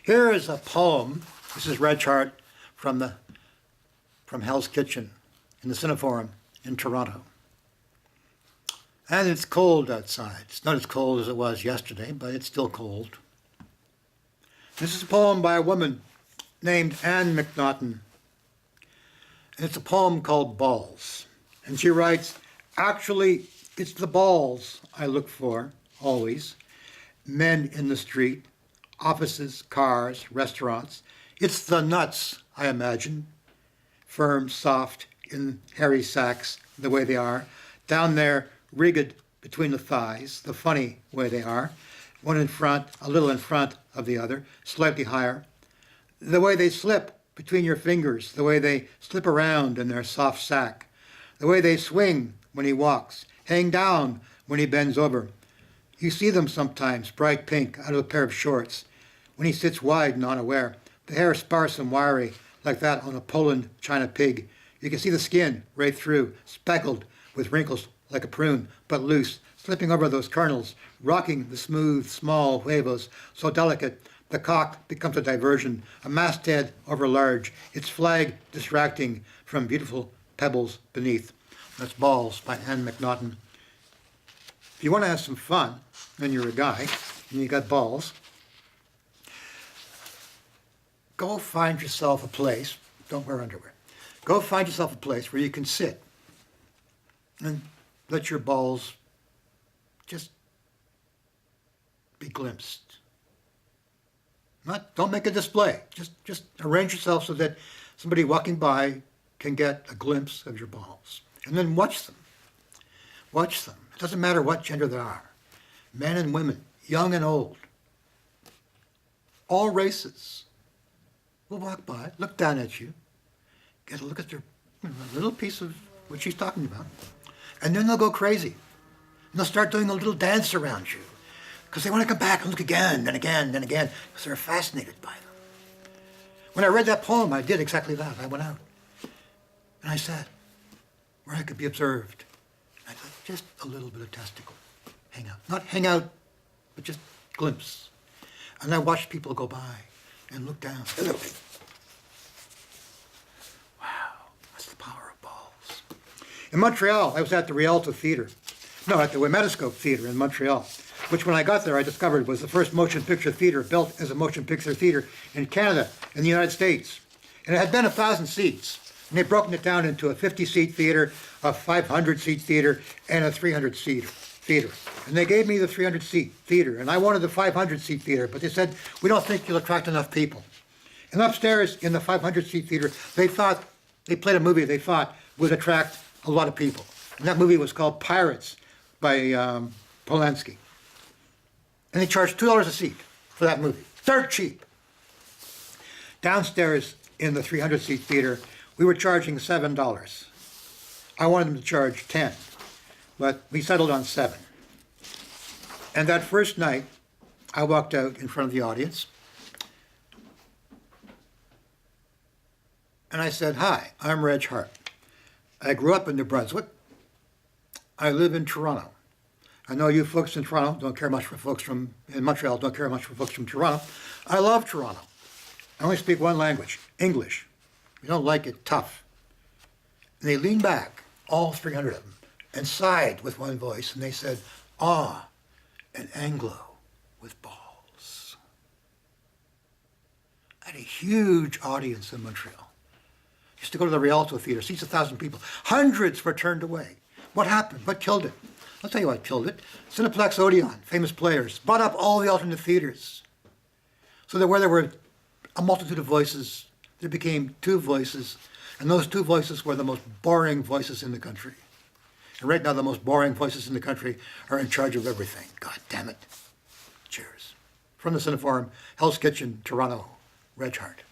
Here is a poem. This is Reg Hart from Hell's Kitchen in the Cineforum in Toronto. And it's cold outside. It's not as cold as it was yesterday, but it's still cold. This is a poem by a woman named McNaughton. And it's a poem called Balls. And she writes, "Actually, it's the balls I look for, always. Men in the street, offices, cars, restaurants. It's the nuts, I imagine. Firm, soft, in hairy sacks, the way they are. Down there, rigged between the thighs, the funny way they are. One in front, a little in front of the other, slightly higher. The way they slip between your fingers, the way they slip around in their soft sack. The way they swing when he walks, hang down when he bends over. You see them sometimes, bright pink, out of a pair of shorts. When he sits wide and unaware, the hair sparse and wiry, like that on a Poland China pig. You can see the skin right through, speckled with wrinkles like a prune, but loose, slipping over those kernels, rocking the smooth, small huevos, so delicate the cock becomes a diversion, a masthead over large, its flag distracting from beautiful pebbles beneath." That's Balls by McNaughton. If you want to have some fun, and you're a guy, and you got balls, go find yourself a place, don't wear underwear, go find yourself a place where you can sit and let your balls just be glimpsed. Don't make a display. Just arrange yourself so that somebody walking by can get a glimpse of your balls. And then watch them. Watch them. It doesn't matter what gender they are. Men and women, young and old. All races will walk by, look down at you, get a look at their little piece of what she's talking about. And then they'll go crazy. And they'll start doing a little dance around you. Because they want to come back and look again, and again, and again, because they're fascinated by them. When I read that poem, I did exactly that. I went out, and I sat where I could be observed. I thought, just a little bit of testicle, hang out. Not hang out, but just glimpse. And I watched people go by and look down. Wow, that's the power of balls. In Montreal, I was at the Rialto Theatre. No, at the Metascope Theatre in Montreal, which when I got there I discovered was the first motion picture theater built as a motion picture theater in Canada, in the United States. And it had been 1,000 seats. And they'd broken it down into a 50-seat theater, a 500-seat theater, and a 300-seat theater. And they gave me the 300-seat theater, and I wanted the 500-seat theater, but they said, "We don't think you'll attract enough people." And upstairs in the 500-seat theater, they played a movie they thought would attract a lot of people. And that movie was called Pirates by Polanski. And they charged $2 a seat for that movie. Dirt cheap. Downstairs in the 300-seat theater, we were charging $7. I wanted them to charge $10, but we settled on $7. And that first night, I walked out in front of the audience, and I said, "Hi, I'm Reg Hart. I grew up in New Brunswick. I live in Toronto. I know you folks in Toronto don't care much for folks in Montreal, don't care much for folks from Toronto. I love Toronto. I only speak one language, English. We don't like it tough." And they leaned back, all 300 of them, and sighed with one voice, and they said, "Ah, an Anglo with balls." I had a huge audience in Montreal. Used to go to the Rialto Theatre, seats 1,000 people. Hundreds were turned away. What happened? What killed it? I'll tell you what killed it. Cineplex Odeon, famous players, bought up all the alternate theaters. So that where there were a multitude of voices, there became two voices, and those two voices were the most boring voices in the country. And right now the most boring voices in the country are in charge of everything. God damn it. Cheers. From the Cineforum, Hell's Kitchen, Toronto, Reg Hart.